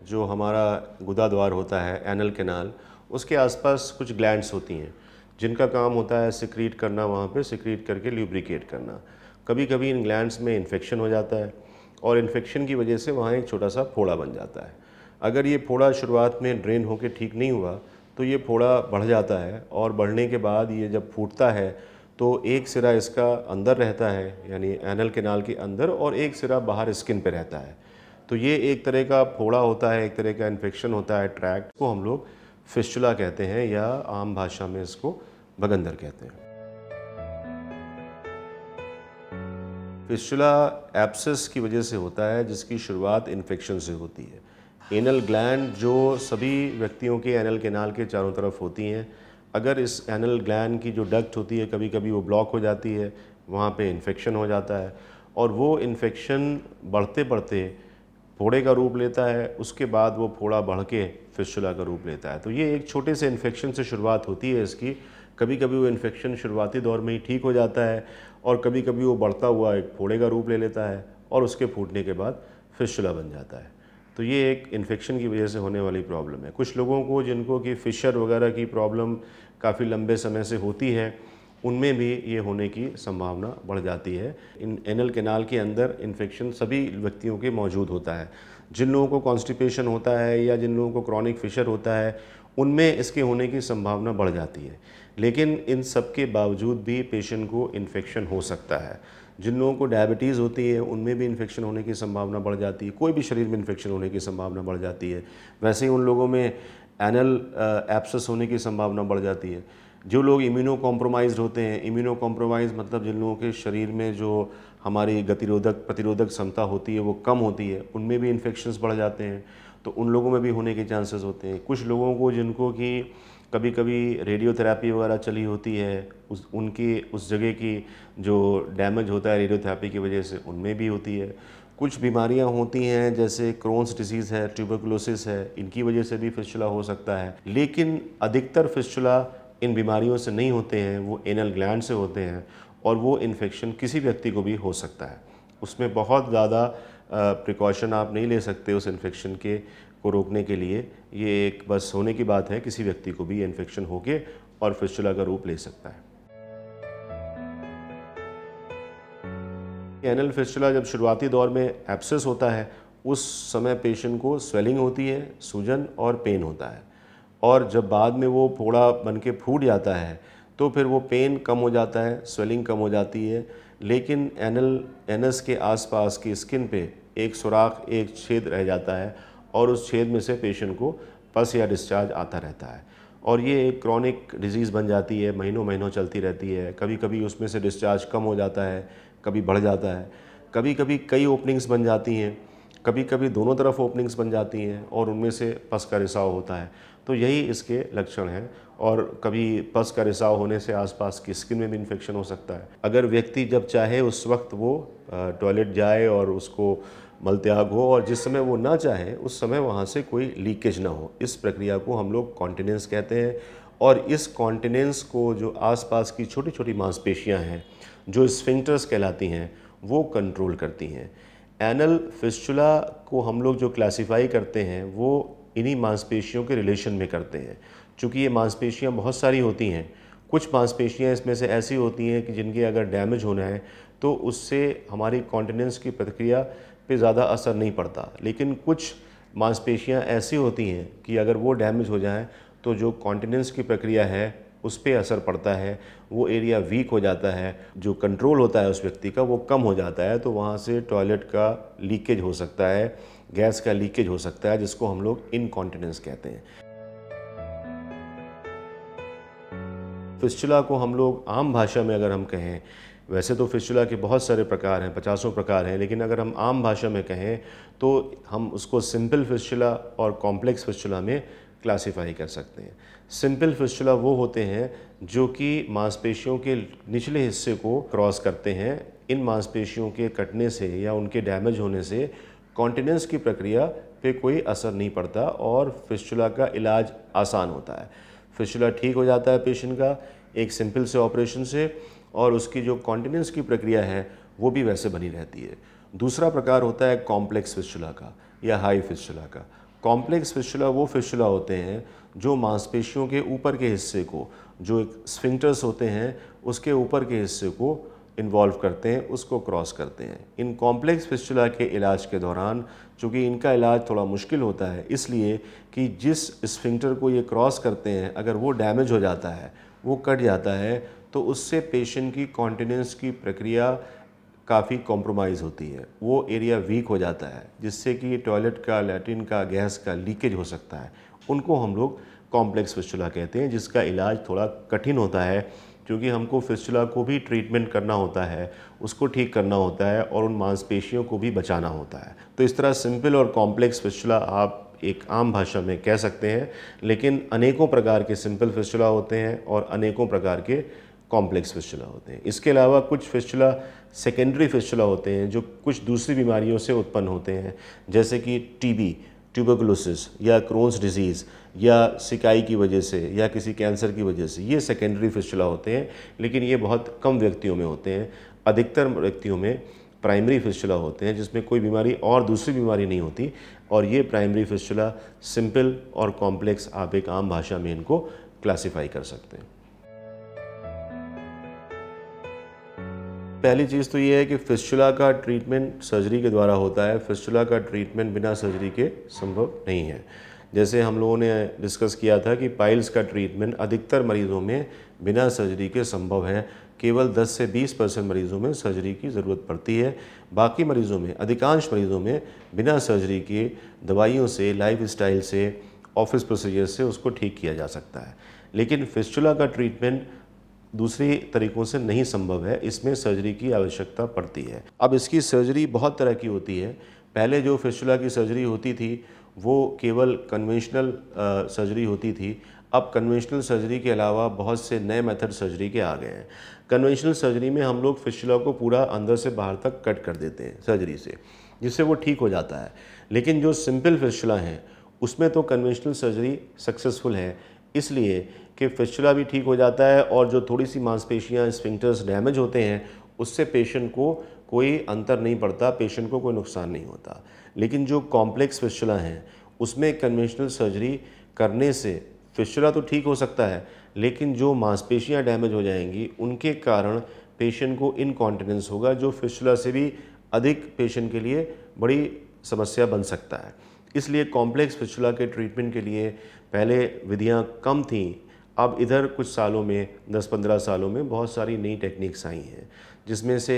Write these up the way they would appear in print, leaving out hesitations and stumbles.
जो हमारा गुदाद्वार होता है, एनल कैनाल, उसके आसपास कुछ ग्लैंड्स होती हैं जिनका काम होता है सिक्रीट करना, वहाँ पे सिक्रीट करके ल्यूब्रिकेट करना। कभी कभी इन ग्लैंड्स में इन्फेक्शन हो जाता है और इन्फेक्शन की वजह से वहाँ एक छोटा सा फोड़ा बन जाता है। अगर ये फोड़ा शुरुआत में ड्रेन होकर ठीक नहीं हुआ तो ये फोड़ा बढ़ जाता है और बढ़ने के बाद ये जब फूटता है तो एक सिरा इसका अंदर रहता है, यानी एनल कैनाल के अंदर, और एक सिरा बाहर स्किन पे रहता है। तो ये एक तरह का फोड़ा होता है, एक तरह का इन्फेक्शन होता है ट्रैक्ट को हम लोग फिस्टुला कहते हैं, या आम भाषा में इसको बगंदर कहते हैं। फिस्टुला एब्सेस की वजह से होता है जिसकी शुरुआत इन्फेक्शन से होती है। एनल ग्लैंड जो सभी व्यक्तियों के एनल कैनाल के चारों तरफ होती हैं, अगर इस एनल ग्लैंड की जो डक्ट होती है कभी कभी वो ब्लॉक हो जाती है, वहाँ पे इन्फेक्शन हो जाता है और वो इन्फेक्शन बढ़ते बढ़ते फोड़े का रूप लेता है। उसके बाद वो फोड़ा बढ़ के फिस्टुला का रूप लेता है। तो ये एक छोटे से इन्फेक्शन से शुरुआत होती है इसकी। कभी कभी वो इन्फेक्शन शुरुआती दौर में ही ठीक हो जाता है और कभी कभी वो बढ़ता हुआ एक फोड़े का रूप ले लेता है और उसके फूटने के बाद फिस्टुला बन जाता है। तो ये एक इन्फेक्शन की वजह से होने वाली प्रॉब्लम है। कुछ लोगों को जिनको कि फिशर वगैरह की प्रॉब्लम काफ़ी लंबे समय से होती है, उनमें भी ये होने की संभावना बढ़ जाती है। इन एनल कैनाल के अंदर इन्फेक्शन सभी व्यक्तियों के मौजूद होता है। जिन लोगों को कॉन्स्टिपेशन होता है या जिन लोगों को क्रॉनिक फिशर होता है, उनमें इसके होने की संभावना बढ़ जाती है। लेकिन इन सब के बावजूद भी पेशेंट को इन्फेक्शन हो सकता है। जिन लोगों को डायबिटीज़ होती है उनमें भी इन्फेक्शन होने की संभावना बढ़ जाती है। कोई भी शरीर में इन्फेक्शन होने की संभावना बढ़ जाती है। वैसे ही उन लोगों में एनल एब्सेस होने की संभावना बढ़ जाती है। जो लोग इम्यूनो कॉम्प्रोमाइज़्ड होते हैं, इम्यूनो कॉम्प्रोमाइज़ मतलब जिन लोगों के शरीर में जो हमारी प्रतिरोधक क्षमता होती है वो कम होती है, उनमें भी इन्फेक्शंस बढ़ जाते हैं। तो उन लोगों में भी होने के चांसेस होते हैं। कुछ लोगों को जिनको कि कभी कभी रेडियोथेरेपी वगैरह चली होती है, उस जगह की जो डैमेज होता है रेडियोथेरेपी की वजह से, उनमें भी होती है। कुछ बीमारियां होती हैं जैसे क्रोन्स डिसीज़ है, ट्यूबरकुलोसिस है, इनकी वजह से भी फिस्टुला हो सकता है। लेकिन अधिकतर फिस्टुला इन बीमारियों से नहीं होते हैं, वो एनल ग्लैंड से होते हैं और वो इन्फेक्शन किसी व्यक्ति को भी हो सकता है। उसमें बहुत ज़्यादा प्रिकॉशन आप नहीं ले सकते उस इन्फेक्शन के को रोकने के लिए। ये एक बस होने की बात है, किसी व्यक्ति को भी इन्फेक्शन होके और फिस्टुला का रूप ले सकता है। एनल फिस्टुला जब शुरुआती दौर में एब्सेस होता है, उस समय पेशेंट को स्वेलिंग होती है, सूजन और पेन होता है। और जब बाद में वो फोड़ा बन के फूट जाता है तो फिर वो पेन कम हो जाता है, स्वेलिंग कम हो जाती है। लेकिन एनस के आसपास की स्किन पे एक सुराख, एक छेद रह जाता है और उस छेद में से पेशेंट को पस या डिस्चार्ज आता रहता है और ये एक क्रॉनिक डिजीज़ बन जाती है, महीनों महीनों चलती रहती है। कभी कभी उसमें से डिस्चार्ज कम हो जाता है, कभी बढ़ जाता है, कभी कभी कई ओपनिंग्स बन जाती हैं, कभी कभी दोनों तरफ ओपनिंग्स बन जाती हैं और उनमें से पस का रिसाव होता है। तो यही इसके लक्षण हैं। और कभी पस का रिसाव होने से आसपास की स्किन में भी इन्फेक्शन हो सकता है। अगर व्यक्ति जब चाहे उस वक्त वो टॉयलेट जाए और उसको मलत्याग हो, और जिस समय वो ना चाहे उस समय वहाँ से कोई लीकेज ना हो, इस प्रक्रिया को हम लोग कॉन्टिनेंस कहते हैं। और इस कॉन्टिनेंस को जो आसपास की छोटी छोटी मांसपेशियाँ हैं जो स्फिंक्टर्स कहलाती हैं, वो कंट्रोल करती हैं। एनल फिस्टुला को हम लोग जो क्लासिफाई करते हैं वो इन्हीं मांसपेशियों के रिलेशन में करते हैं। चूँकि ये मांसपेशियाँ बहुत सारी होती हैं, कुछ मांसपेशियाँ इसमें से ऐसी होती हैं कि जिनके अगर डैमेज होना है तो उससे हमारी कॉन्टिनेंस की प्रक्रिया पे ज़्यादा असर नहीं पड़ता। लेकिन कुछ मांसपेशियाँ ऐसी होती हैं कि अगर वो डैमेज हो जाएँ तो जो कॉन्टिनेंस की प्रक्रिया है उस पर असर पड़ता है, वो एरिया वीक हो जाता है, जो कंट्रोल होता है उस व्यक्ति का वो कम हो जाता है। तो वहाँ से टॉयलेट का लीकेज हो सकता है, गैस का लीकेज हो सकता है, जिसको हम लोग इनकॉन्टिनेंस कहते हैं। फिस्टुला को हम लोग आम भाषा में अगर हम कहें, वैसे तो फिस्टुला के बहुत सारे प्रकार हैं, 50 प्रकार हैं, लेकिन अगर हम आम भाषा में कहें तो हम उसको सिंपल फिस्टुला और कॉम्प्लेक्स फिस्टुला में क्लासिफाई कर सकते हैं। सिंपल फिस्टुला वो होते हैं जो कि मांसपेशियों के निचले हिस्से को क्रॉस करते हैं। इन मांसपेशियों के कटने से या उनके डैमेज होने से कॉन्टिनेंस की प्रक्रिया पे कोई असर नहीं पड़ता और फिस्टुला का इलाज आसान होता है। फिस्टुला ठीक हो जाता है पेशेंट का एक सिंपल से ऑपरेशन से, और उसकी जो कॉन्टिनेंस की प्रक्रिया है वो भी वैसे बनी रहती है। दूसरा प्रकार होता है कॉम्प्लेक्स फिस्टुला का या हाई फिस्टुला का। कॉम्प्लेक्स फिस्टुला वो फिस्टुला होते हैं जो मांसपेशियों के ऊपर के हिस्से को, जो एक स्फिंक्टर्स होते हैं उसके ऊपर के हिस्से को इन्वॉल्व करते हैं, उसको क्रॉस करते हैं। इन कॉम्प्लेक्स फिस्टुला के इलाज के दौरान, चूँकि इनका इलाज थोड़ा मुश्किल होता है इसलिए कि जिस स्फिंक्टर को ये क्रॉस करते हैं अगर वो डैमेज हो जाता है, वो कट जाता है, तो उससे पेशेंट की कॉन्टिनेंस की प्रक्रिया काफ़ी कॉम्प्रोमाइज़ होती है। वो एरिया वीक हो जाता है जिससे कि टॉयलेट का, लैट्रिन का, गैस का लीकेज हो सकता है। उनको हम लोग कॉम्प्लेक्स फिस्टुला कहते हैं, जिसका इलाज थोड़ा कठिन होता है क्योंकि हमको फिस्टुला को भी ट्रीटमेंट करना होता है, उसको ठीक करना होता है और उन मांसपेशियों को भी बचाना होता है। तो इस तरह सिंपल और कॉम्प्लेक्स फिस्टुला आप एक आम भाषा में कह सकते हैं, लेकिन अनेकों प्रकार के सिंपल फिस्टुला होते हैं और अनेकों प्रकार के कॉम्प्लेक्स फिस्टुला होते हैं। इसके अलावा कुछ फिस्टुला सेकेंडरी फिस्टुला होते हैं जो कुछ दूसरी बीमारियों से उत्पन्न होते हैं, जैसे कि टीबी, ट्यूबरकुलोसिस या क्रोन्स डिजीज़ या सिकाई की वजह से या किसी कैंसर की वजह से, ये सेकेंडरी फिस्टुला होते हैं, लेकिन ये बहुत कम व्यक्तियों में होते हैं। अधिकतर व्यक्तियों में प्राइमरी फिस्टुला होते हैं जिसमें कोई बीमारी और दूसरी बीमारी नहीं होती, और ये प्राइमरी फिस्टुला सिंपल और कॉम्प्लेक्स आप एक आम भाषा में इनको क्लासीफाई कर सकते हैं। पहली चीज़ तो ये है कि फिस्टुला का ट्रीटमेंट सर्जरी के द्वारा होता है। फिस्टुला का ट्रीटमेंट बिना सर्जरी के संभव नहीं है। जैसे हम लोगों ने डिस्कस किया था कि पाइल्स का ट्रीटमेंट अधिकतर मरीज़ों में बिना सर्जरी के संभव है। केवल 10 से 20% मरीज़ों में सर्जरी की ज़रूरत पड़ती है। बाकी मरीज़ों में, अधिकांश मरीज़ों में बिना सर्जरी के दवाइयों से, लाइफस्टाइल से, ऑफिस प्रोसीजर से उसको ठीक किया जा सकता है। लेकिन फिस्टुला का ट्रीटमेंट दूसरे तरीक़ों से नहीं संभव है, इसमें सर्जरी की आवश्यकता पड़ती है। अब इसकी सर्जरी बहुत तरह की होती है। पहले जो फिस्टुला की सर्जरी होती थी वो केवल कन्वेंशनल सर्जरी होती थी। अब कन्वेंशनल सर्जरी के अलावा बहुत से नए मेथड सर्जरी के आ गए हैं। कन्वेंशनल सर्जरी में हम लोग फिस्टुला को पूरा अंदर से बाहर तक कट कर देते हैं सर्जरी से, जिससे वो ठीक हो जाता है। लेकिन जो सिंपल फिस्टुला हैं उसमें तो कन्वेंशनल सर्जरी सक्सेसफुल है, इसलिए कि फिस्टुला भी ठीक हो जाता है और जो थोड़ी सी मांसपेशियां, स्फिंक्टर्स डैमेज होते हैं उससे पेशेंट को कोई अंतर नहीं पड़ता, पेशेंट को कोई नुकसान नहीं होता। लेकिन जो कॉम्प्लेक्स फिस्टुला हैं उसमें कन्वेंशनल सर्जरी करने से फिस्टुला तो ठीक हो सकता है, लेकिन जो मांसपेशियां डैमेज हो जाएंगी उनके कारण पेशेंट को इनकॉन्टिनेंस होगा, जो फिस्टुला से भी अधिक पेशेंट के लिए बड़ी समस्या बन सकता है। इसलिए कॉम्प्लेक्स फिस्टुला के ट्रीटमेंट के लिए पहले विधियां कम थीं। अब इधर कुछ सालों में, 10-15 सालों में बहुत सारी नई टेक्निक्स आई हैं, जिसमें से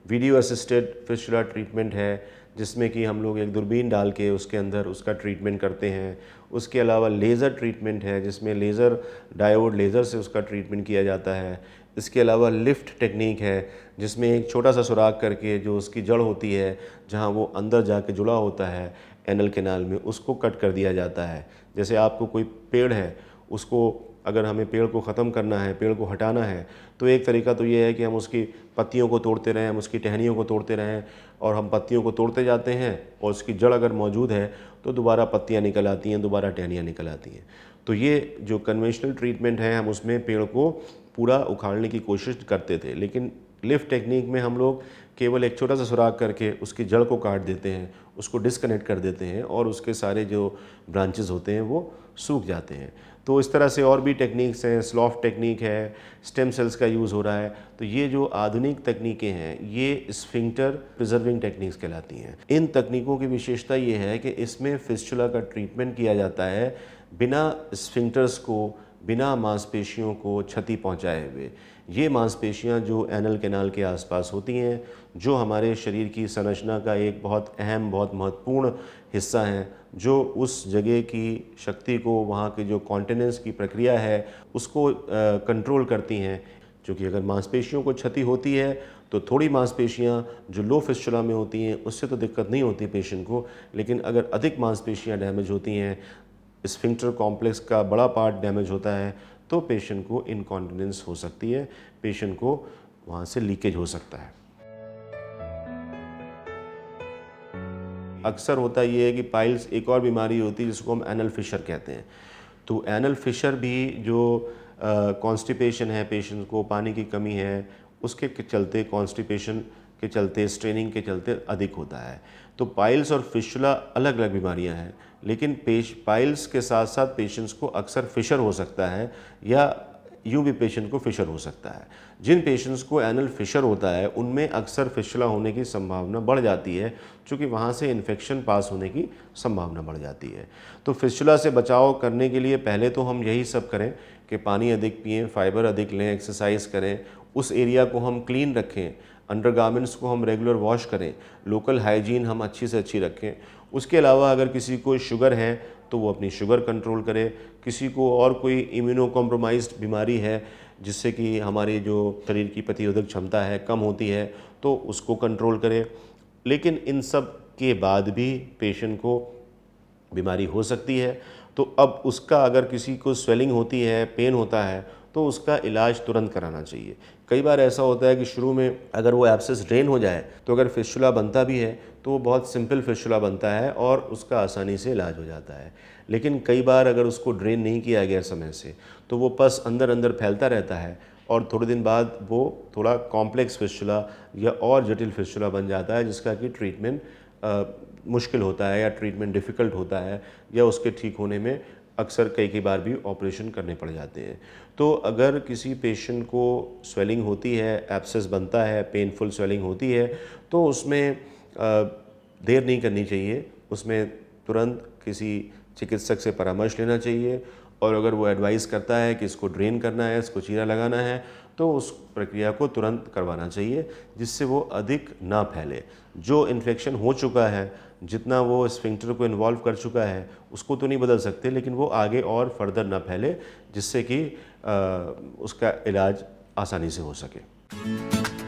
वीडियो असिस्टेड फिस्टुला ट्रीटमेंट है, जिसमें कि हम लोग एक दूरबीन डाल के उसके अंदर उसका ट्रीटमेंट करते हैं। उसके अलावा लेज़र ट्रीटमेंट है, जिसमें लेज़र डायोड लेज़र से उसका ट्रीटमेंट किया जाता है। इसके अलावा लिफ्ट टेक्निक है, जिसमें एक छोटा सा सुराख करके जो उसकी जड़ होती है, जहाँ वो अंदर जाके जुड़ा होता है एनल कैनाल में, उसको कट कर दिया जाता है। जैसे आपको कोई पेड़ है, उसको अगर हमें पेड़ को ख़त्म करना है, पेड़ को हटाना है, तो एक तरीका तो ये है कि हम उसकी पत्तियों को तोड़ते रहें, हम उसकी टहनियों को तोड़ते रहें, और हम पत्तियों को तोड़ते जाते हैं और उसकी जड़ अगर मौजूद है तो दोबारा पत्तियां निकल आती हैं, दोबारा टहनियाँ निकल आती हैं। तो ये जो कन्वेंशनल ट्रीटमेंट है, हम उसमें पेड़ को पूरा उखाड़ने की कोशिश करते थे, लेकिन लिफ्ट टेक्निक में हम लोग केवल एक छोटा सा सुराख करके उसकी जड़ को काट देते हैं, उसको डिस्कनेक्ट कर देते हैं और उसके सारे जो ब्रांचेस होते हैं वो सूख जाते हैं। तो इस तरह से और भी टेक्निक्स हैं, स्लॉफ्ट टेक्निक है, स्टेम सेल्स का यूज़ हो रहा है। तो ये जो आधुनिक तकनीकें हैं ये स्फिंक्टर प्रिजर्विंग टेक्निक्स कहलाती हैं। इन तकनीकों की विशेषता ये है कि इसमें फिस्टुला का ट्रीटमेंट किया जाता है बिना स्फिंक्टर्स को, बिना मांसपेशियों को क्षति पहुंचाए हुए। ये मांसपेशियां जो एनल कैनाल के आसपास होती हैं, जो हमारे शरीर की संरचना का एक बहुत अहम, बहुत महत्वपूर्ण हिस्सा हैं, जो उस जगह की शक्ति को, वहाँ की जो कॉन्टिनेंस की प्रक्रिया है उसको कंट्रोल करती हैं। क्योंकि अगर मांसपेशियों को क्षति होती है तो थोड़ी मांसपेशियाँ जो लो फिस्टुला में होती हैं उससे तो दिक्कत नहीं होती पेशेंट को, लेकिन अगर अधिक मांसपेशियाँ डैमेज होती हैं, स्फिंक्टर कॉम्प्लेक्स का बड़ा पार्ट डैमेज होता है, तो पेशेंट को इनकॉन्टिनेंस हो सकती है, पेशेंट को वहाँ से लीकेज हो सकता है। अक्सर होता ये है कि पाइल्स एक और बीमारी होती है जिसको हम एनल फिशर कहते हैं। तो एनल फिशर भी जो कॉन्स्टिपेशन है, पेशेंट को पानी की कमी है, उसके चलते कॉन्स्टिपेशन के चलते, स्ट्रेनिंग के चलते अधिक होता है। तो पाइल्स और फिस्टुला अलग अलग बीमारियां हैं, लेकिन पाइल्स के साथ साथ पेशेंट्स को अक्सर फिशर हो सकता है या यूँ भी पेशेंट को फिशर हो सकता है। जिन पेशेंट्स को एनल फिशर होता है उनमें अक्सर फिस्टुला होने की संभावना बढ़ जाती है, क्योंकि वहाँ से इन्फेक्शन पास होने की संभावना बढ़ जाती है। तो फिस्टुला से बचाव करने के लिए पहले तो हम यही सब करें कि पानी अधिक पिएं, फाइबर अधिक लें, एक्सरसाइज करें, उस एरिया को हम क्लीन रखें, अंडरगारमेंट्स को हम रेगुलर वॉश करें, लोकल हाइजीन हम अच्छी से अच्छी रखें। उसके अलावा अगर किसी को शुगर है तो वो अपनी शुगर कंट्रोल करे, किसी को और कोई इम्यूनो कॉम्प्रोमाइज्ड बीमारी है जिससे कि हमारी जो शरीर की प्रतिरोधक क्षमता है कम होती है, तो उसको कंट्रोल करे। लेकिन इन सब के बाद भी पेशेंट को बीमारी हो सकती है, तो अब उसका अगर किसी को स्वेलिंग होती है, पेन होता है, तो उसका इलाज तुरंत कराना चाहिए। कई बार ऐसा होता है कि शुरू में अगर वो एब्सेस ड्रेन हो जाए तो अगर फिस्टुला बनता भी है तो वो बहुत सिंपल फिस्टुला बनता है और उसका आसानी से इलाज हो जाता है। लेकिन कई बार अगर उसको ड्रेन नहीं किया गया समय से तो वो पस अंदर अंदर फैलता रहता है और थोड़े दिन बाद वो थोड़ा कॉम्प्लेक्स फिस्टुला या और जटिल फिस्टुला बन जाता है, जिसका कि ट्रीटमेंट मुश्किल होता है या ट्रीटमेंट डिफ़िकल्ट होता है, या उसके ठीक होने में अक्सर कई बार भी ऑपरेशन करने पड़ जाते हैं। तो अगर किसी पेशेंट को स्वेलिंग होती है, एब्सेस बनता है, पेनफुल स्वेलिंग होती है, तो उसमें देर नहीं करनी चाहिए, उसमें तुरंत किसी चिकित्सक से परामर्श लेना चाहिए। और अगर वो एडवाइस करता है कि इसको ड्रेन करना है, इसको चीरा लगाना है, तो उस प्रक्रिया को तुरंत करवाना चाहिए, जिससे वो अधिक ना फैले। जो इन्फेक्शन हो चुका है, जितना वो स्फिंक्टर को इन्वॉल्व कर चुका है, उसको तो नहीं बदल सकते, लेकिन वो आगे और फर्दर ना फैले, जिससे कि उसका इलाज आसानी से हो सके।